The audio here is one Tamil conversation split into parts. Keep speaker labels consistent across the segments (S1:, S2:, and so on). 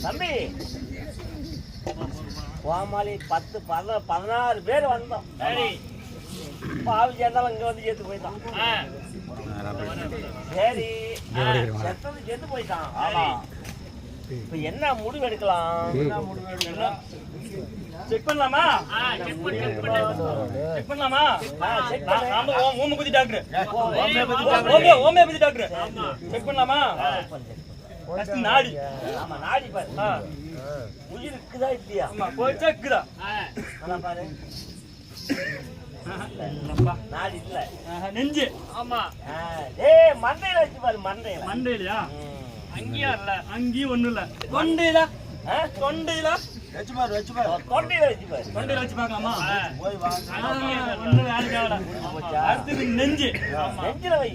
S1: தம்பி கோமாளி 10-16 பேர் வந்தோம். பாவி சேர்ந்தாலும் இங்க வந்து சேர்த்து போயிட்டான். சரி செத்தது செத்து போயிட்டான். இப்ப என்ன முடிவு எடுக்கலாம்? செக் பண்ணலாமா? செக் பண்ணலாமா? ஹோமியோபதி டாக்டர் செக் பண்ணலாமா? நாடி ஆமா நாடி பாரு. உயிர் இருக்குதா இல்லையா? ஆமா போச்சா இருக்குதா? பாரு நாடி இல்ல நெஞ்சு. ஆமா ஏய் மண்டையில வச்சு பாரு. மண்டையிலயா? அங்கேயா இல்ல? அங்கேயும் ஒண்ணும் இல்ல. தொண்டையில வச்சு பாரு. தொண்டையில வச்சு பார்க்கலாமா? போய் வா. ஒண்ணும் வேலைக்கு ஆகல. அடுத்து நெஞ்சில வை.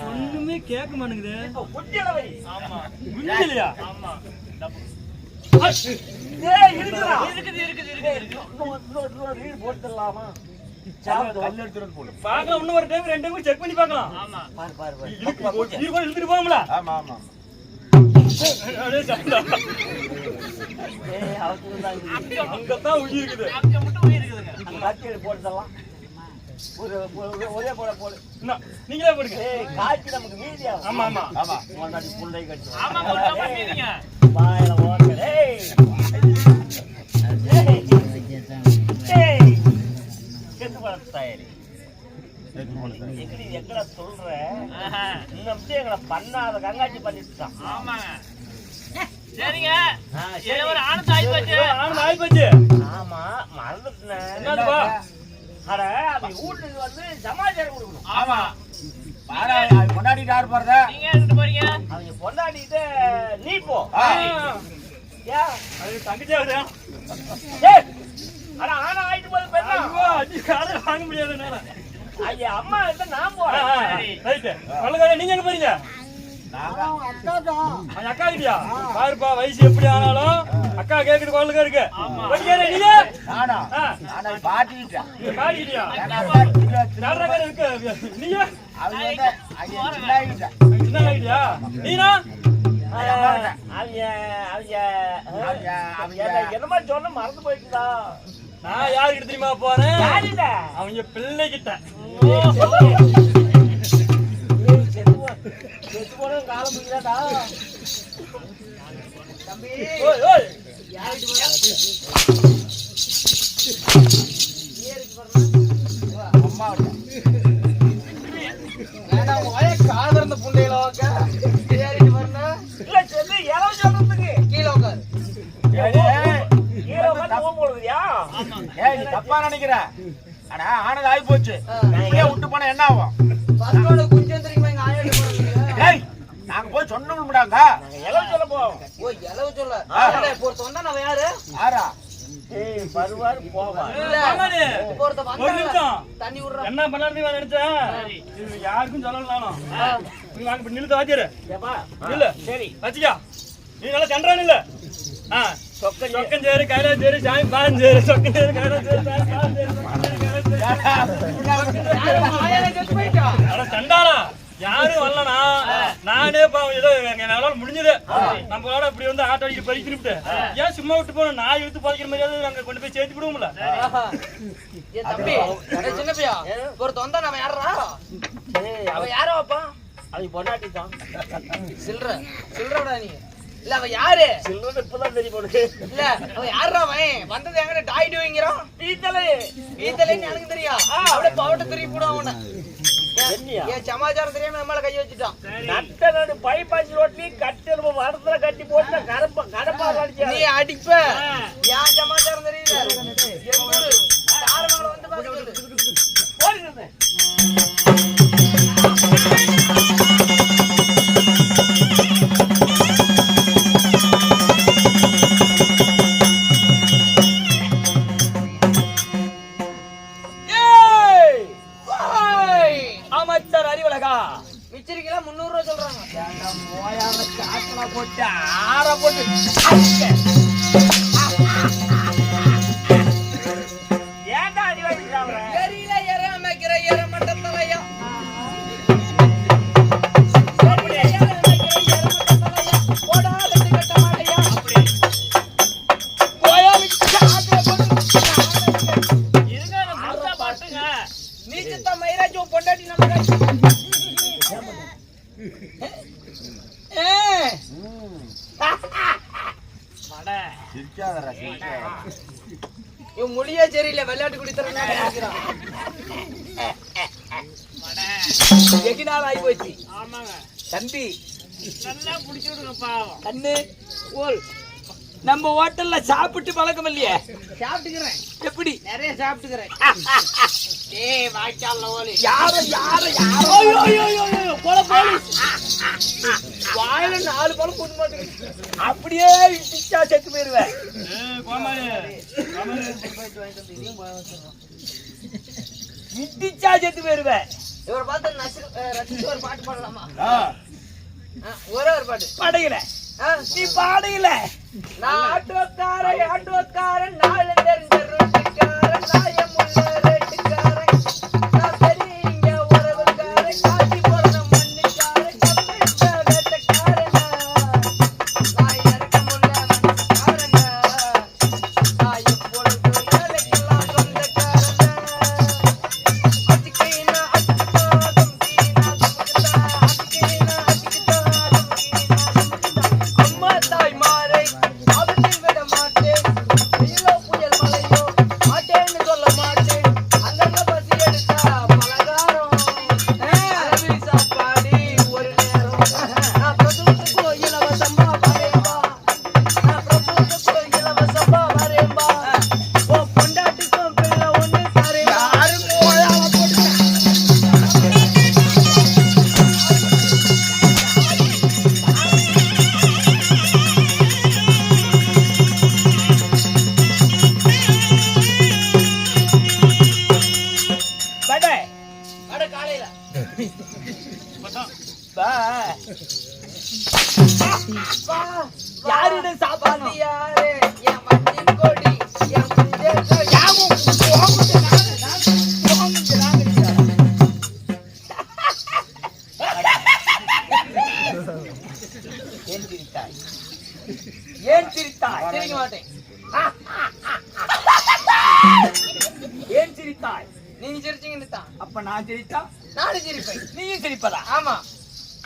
S1: ஒண்ணுமே கேட்க மாட்டேங்குது. போட்டுலாமா? பாக்கலாம். இன்னும் ஒரு டைம் 2 டைம் செக் பண்ணி பார்க்கலாம். இழுத்துட்டு போகும்ல? அங்கதான் உயிர் இருக்குது. போட்டுலாம் ஒரே போட போடு. நீங்களே போடுங்க. காய்ச்சி நமக்கு மீதியா? ஆமா ஆமா முன்னாடி புள்ளை கட்டி வாயில ஓடுங்க. செத்து பழத்த தயாரி எங்கட சொல்ற இன்னும் அப்படியே எங்களை பண்ணாத கங்காச்சி பண்ணிட்டுதான். சரிங்க ஒரு ஆனந்த ஆயிப்போச்சு. ஆமா மறந்துட்டேன். அட அப்படி வீட்டுக்கு வந்து சமாச்சாரம் கொடுக்கணும். ஆமா கொண்டாடிட்டு யாரு போறத? நீங்க எடுத்துட்டு போறீங்க. அவங்க கொண்டாடிட்டு நீ போ. அது தங்கச்சாவது. அட ஆனா ஆயிட்டு போது பெண்ணா காலை வாங்க முடியாதுனால ஐயா அம்மா கிட்ட நான் போறேன். நீங்க எங்க போறீங்க? அக்கா கிட்டியா? பாருப்பா வயசு எப்படி ஆனாலும் அக்கா கேக்குது கொள்ளுங்க இருக்கு. என்னமா சொன்ன மறந்து போயிட்டுதா? நான் யாருக்கிட்ட தெரியுமா போறேன்? அவங்க பிள்ளைகிட்ட. காலம் முடியாதா தம்பி? காதர்ந்த புண்டையில இல்ல சொல்லு இளவு சொல்றதுக்கு கீழே உட்காரு. தப்பா நினைக்கிற? ஆனா ஆனது ஆகி போச்சு. விட்டு போனா என்ன ஆகும்? குஞ்சம் தெரியுமா? எங்க ஆயிரம் நாங்க போய் சொன்னோம்டாங்க. இளவு சொல்ல போவோம். ஓ இளவு சொல்ல பொறுத்த வந்தா நம்ம யாரு? ஆரா பருவாரு போவான். தண்ணி விடுற என்ன பண்ணாரு நினைச்சேன். யாருக்கும் சொல்லலாம். நிலுத்த வாத்தியாரு இல்ல சரி வச்சுக்கா. நீ நல்லா சண்டான் இல்ல? சொக்கம் சேரு கையில சேரு சாமி பான் சேரு சொக்கம் சேரு கையில சேரு சண்டானா யாரும் வரலனா நான் நானே ஏதோ என்னால முடிஞ்சது நம்மளோட இப்படி வந்து ஆட்டோ அடிக்க பறிக்கிட்டு ஏன் சும்மா விட்டு போனோம் நான் எடுத்து பறிக்கிற மாதிரியாவது நாங்க கொண்டு போய் சேர்த்து விடுவோம்ல
S2: தம்பி சின்ன பையா ஒரு தொந்தா நம்ம யாரா அவன் யாரோ அப்பா
S1: அது பொண்டாட்டி தான்
S2: சில்றடா நீ இல்ல அவன் யாரு
S1: சில்றது இப்பதான் தெரியும் போனது
S2: இல்ல அவன் யாரா அவன் வந்தது எங்க டாய் டூங்கிறான் பீத்தலைன்னு எனக்கு தெரியும் அப்படியே பவட்ட திருப்பி போடும் அவனை ஏன் சமாச்சாரம் தெரியாம நம்மள கை வச்சுட்டான்
S1: நட்டனோட பைபாஸ் ரோட்லி கட்டல் வரத்துல கட்டி போட்டு கடப்பா
S2: நீ அடிப்ப ஏன் சமாச்சாரம் தெரியல தாரமங்கலம் வந்து பாத்து
S1: ஓடிடுறேன்
S2: மிச்சரிக்கெல்லாம் 300 ரூபாய் சொல்றாங்க
S1: போட்டு ஆற போட்டு ஏன்டா அடி வாங்கிட்டாங்க
S2: எரியில ஏற ஏற மட்டத்தலையா நீச்சத்தா மயிராஜ் பொண்டாட்டி நம்ம மொழியே சரியில்லை விளையாட்டு குடித்தர எகினால் ஆகி போச்சு தம்பி
S1: நல்லா புடிச்சு விடுங்கப்பா
S2: கண்ணு ஓல் நம்ம ஹோட்டல்ல சாப்பிட்டு பழக்கம் இல்லையே சாப்பிட்டுக்கிறேன் எப்படி நிறைய சாப்பிட்டுக்கிறேன் ஏய் வாய்க்கால்ல ஓலி யாரோ போல போலீஸ் வாயில 4 பழம் போட்டு மாட்டேங்குது அப்படியே இடிச்சா செத்து போயிருவேன் இடிச்சா செத்து போயிருவேன் இவரை பார்த்து ரசிச்சு ஒரு பாட்டு பாடலாமா ஒரே ஒரு பாட்டு பாடுகிற நீ பாடுகிற நான் ஆட்டோக்காரன் நாள் தெரிஞ்ச ரோட்டுக்காரன் நாயமுள்ள ரேட்டுக்காரன் நான் பெரிய உறவுக்காரன் காட்டி போன மண்ணுக்காரன் கம்மிட்ட வேட்டக்காரன் நான் இறக்கமுள்ள மண்ணுக்காரன் நான் எப்பொழுது வேலைக்கெல்லாம் சொந்தக்காரன் அச்சுக்கீனா அம்மா தாய் மாறை அவற்றில் விட மாட்டேன் வெயிலோ புயல் மழையோ மாட்டேன்னு சொல்ல மாட்டேன் அங்கங்க பசி எடுத்தா பலகாரம் அளவி சாப்பாடு ஒரு நேரம் நான் பிரசவத்துக்கு இலவசமா வரேன்பா ஓ பொண்டாட்டிக்கும் பிள்ளை ஒண்ணு தரேன் காலையில யாரிடம் சாப்பாடு யாரு என் மஞ்சள் கொடி என் ஏன் சிரித்தாய் சிரிக்க மாட்டேன் ஏன் சிரித்தாய் நீங்க சிரிச்சீங்கன்னு தான் அப்ப நான் சிரித்தா நானும் சிரிப்பேன் நீயும் சிரிப்பதா ஆமா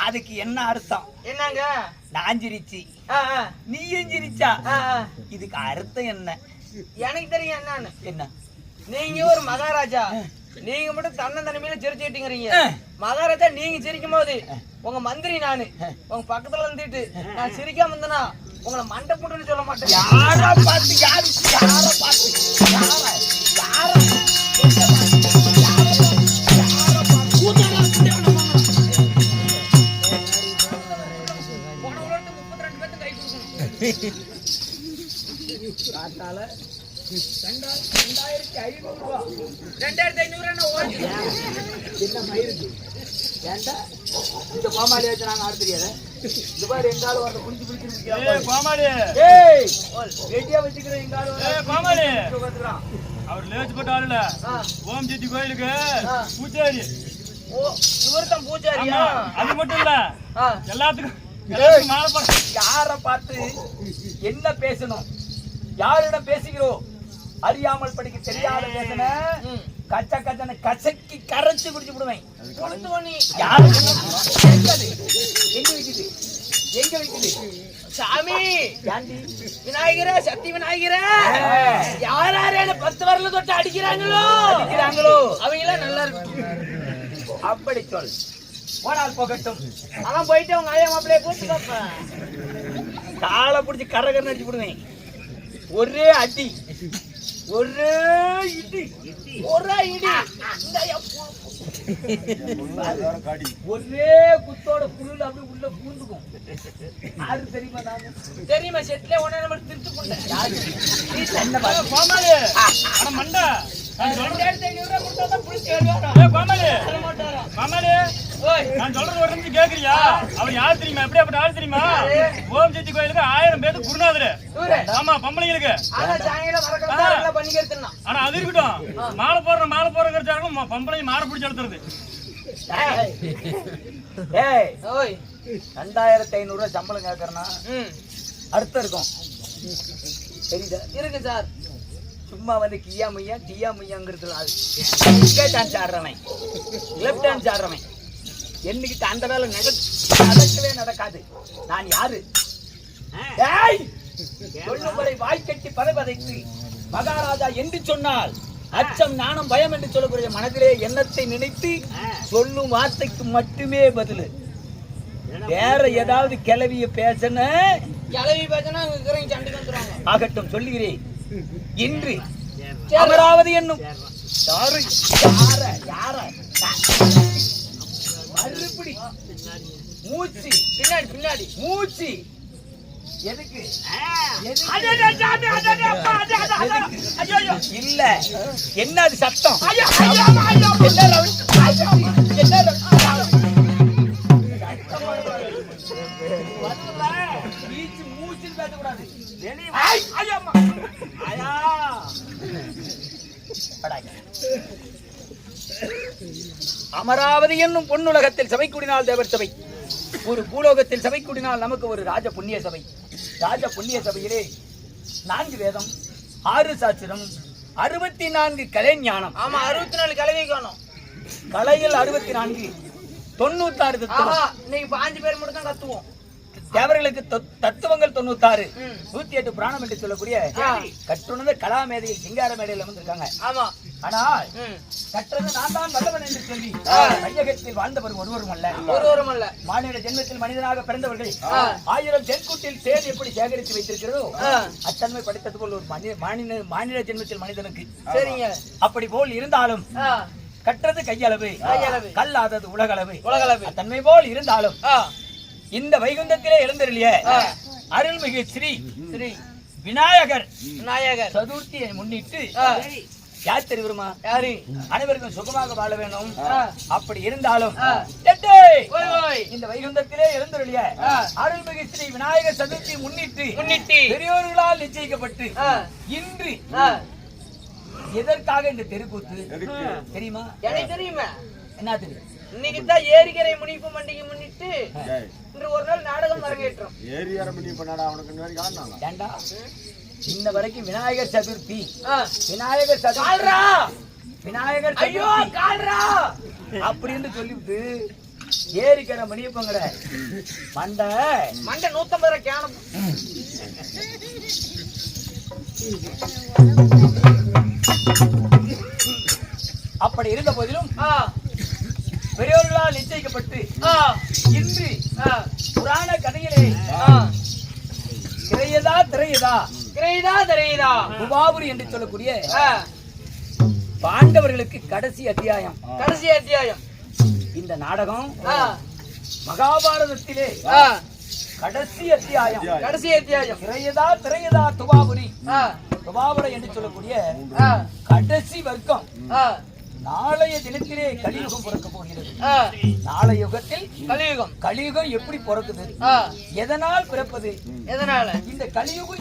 S2: அதுக்கு என்ன அர்த்தம் என்னங்க நான் சிரிச்சு நீயும் சிரிச்சா இதுக்கு அர்த்தம் என்ன எனக்கு தெரியும் என்னன்னு என்ன நீங்க ஒரு மகாராஜா நீங்க மட்டும் தன்னந்தனிமையில சிரிச்சுட்டீங்கிறீங்க மகாராஜா நீங்க சிரிக்கும் போது உங்க மந்திரி நானு உங்க பக்கத்துல இருந்துட்டு நான் சிரிக்காம இருந்தேனா உங்களை மண்டை போட்டுன்னு சொல்ல மாட்டேன் யார பார்த்து யார காத்தால 2500 ரூபாய் 2500 என்ன ஓடி என்ன மயிருக்கு ஏண்டா இந்த பாமாடி வச்சு நாங்க ஆட தெரியாத இந்த பாரு எங்கால வந்து புடிச்சு புடிச்சு
S1: ஏய் பாமாடி
S2: ஏய் ரெடியா வச்சுக்கிற எங்கால
S1: ஏய் பாமாடி அவர் லேச்சு போட்ட ஆளுல ஓம் ஜெட்டி கோயிலுக்கு பூஜாரி
S2: ஓ இவர்தான் பூஜாரியா?
S1: அது மட்டும் இல்ல எல்லாத்துக்கும் மாலை போட.
S2: யார பார்த்து என்ன பேசணும், யாரிடம் பேசுகிறோம் அறியாமல் படிக்க தெரியாத பேசன கச்ச கச்சனை கசக்கி கரைச்சு குடிச்சு விடுவேன். யாரு எங்க வைக்குது, எங்க வைக்குது சாமி? விநாயகர சக்தி விநாயகர யாராரு 10 வரல தொட்டு அடிக்கிறாங்களோ அவங்க எல்லாம் நல்லா இருக்கு. அப்படி சொல். போனால் போகட்டும். அதான் போயிட்டு அவங்க ஆயா மாப்பிள்ளைய கூப்பிட்டு காலை பிடிச்சி கரகரன்னு அடிச்சு விடுவேன். ஒரே அடி, ஒரே இடி, ஒரே இடி, ஒரே குத்தோட புல்லுல அப்படியே உள்ள பூந்துக்கும். யாரு தெரியுமா? தெரியுமா? செட்ல ஒண்ணு நம்ம திருத்து கொண்ட
S1: கோமாளி மண்டா
S2: 2500 கொடுத்தாதான் புடிச்சு வருவாரா?
S1: கோமாளி கோமாளி நான் சொல்றது ஒரு நிமிஷம் கேக்குறியா? அவர் யார் தெரியுமா? எப்படியாப்பட்ட ஆள் தெரியுமா? ஓம் சக்தி கோயிலுக்கு 1000 பேருக்கு குருநாதரு. ஆமா பொம்பளைங்களுக்கு. ஆனா அது இருக்கட்டும், மாலை போடுறவங்க பொம்பளையும் மாற பிடிச்சு எடுத்துறது.
S2: 2500 சம்பளம் கேட்கறனா அர்த்தம் இருக்கும். தெரியுதா? இருக்கு சார். சும்மா வந்து கியா மையா டியா மையாங்கிறது ரைட் ஹேண்ட் ஆடுறவன், லெஃப்ட் ஹேண்ட் ஆடுறவன் என்னைக்கு அந்த வேலை நடக்கவே நடக்காது. நான் யாரு? சொல்லும்படி வாய்க்கட்டி பதைத்து மகாராஜா என்று சொன்னால் அச்சம் நாணம் பயம் என்று சொல்லக்கூடிய மனதிலே எண்ணத்தை நினைத்து சொல்லும் வார்த்தைக்கு மட்டுமே பதில். வேற ஏதாவது கிளவிய பேசன ஆகட்டும் சொல்லுகிறேன். இன்று அமராவதி என்னும் மறுபடி மூச்சு பின்னாடி பின்னாடி மூச்சு எதுக்கு இல்ல என்ன அது சத்தம்? மூச்சில் பேசக்கூடாது. அமராவதி என்னும் பொன்னுலகத்தில் சபை கூடினால் தேவர் சபை, ஒரு பூலோகத்தில் சபை கூடினால் நமக்கு ஒரு ராஜ புண்ணிய சபை. ராஜ புண்ணிய சபையிலே 4 வேதம், 6 சாஸ்திரம், 64 கலை ஞானம். ஆமா 64 கலையை காணோம். கலையில் 64, 96 தத்துவம். இன்னைக்கு 5 பேர் மட்டும் தான் கத்துவோம். தேவர்களுக்கு தத்துவங்கள் 96, 108 பிராணம் என்று சொல்லக்கூடிய கற்றுணர்ந்த கலாமேதையில் சிங்கார மேடையில் வந்திருக்காங்க. ஆமா. ஆனால் கற்றது நான் தான் வல்லவன் என்று சொல்லி மையகத்தில் வாழ்ந்தவர் ஒருவரும் அல்ல. மானிட ஜென்மத்தில் மனிதனாக பிறந்தவர்கள் 1000 தென்கூட்டில் தேன் எப்படி சேகரித்து வைத்திருக்கிறதோ அத்தன்மை படித்தது போல் ஒரு மானிட ஜென்மத்தில் மனிதனுக்கு. சரிங்க. அப்படி போல் இருந்தாலும் கற்றது கையளவு, கல்லாதது உலகளவு. தன்மை போல் இருந்தாலும் இந்த வைகுந்தத்திலே எழுந்தருளிய அருள்மிகு ஸ்ரீ ஸ்ரீ விநாயகர் சதுர்த்தியை முன்னிட்டு யார் தெரியுமா? யாரு? அனைவருக்கும் சுகமாக வாழ வேணும். அப்படி இருந்தாலும் இந்த வைகுந்தத்திலே எழுந்தருளிய அருள்மிகு ஸ்ரீ விநாயகர் சதுர்த்தியை முன்னிட்டு பெரியோர்களால் நிச்சயிக்கப்பட்டு இன்று எதற்காக இந்த தெருக்கூத்து தெரியுமா? எனக்கு தெரியுமா? என்ன தெரியும்? இன்னைக்கு தான் ஏரிகரை முனிப்பு பண்டிகை முன்னிட்டு இன்று ஒரு நாள் நாடகம் அரங்கேற்றோம். ஏரிகரை முனிப்பு நாடா உனக்கு ஏண்டா இன்ன வரைக்கும் விநாயகர் சதுர்த்தி விநாயகர் சதுர்த்தி விநாயகர் ஐயோ கால்ரா அப்படின்னு சொல்லிவிட்டு ஏரிக்கரை மணியப்பங்கிற மண்டை 150 ரூபாய் கேனம். அப்படி இருந்த போதிலும் பெரியோர்களால் நிச்சயிக்கப்பட்டு இன்று புராண கதையிலே திரையதா உபாபுரி என்று சொல்லக்கூடிய பாண்டவர்களுக்கு கடைசி அத்தியாயம். இந்த நாடகம் மகாபாரதத்திலே கடைசி அத்தியாயம். திரையதா துபாபுரி என்று சொல்லக்கூடிய கடைசி வர்க்கம். நாளைய தினத்திலே கலியுகம் பிறக்க போகிறது. நாளைய யுகத்தில் கலியுகம் எப்படி பிறக்குது? எதனால் பிறப்பது? இந்த கலியுகம்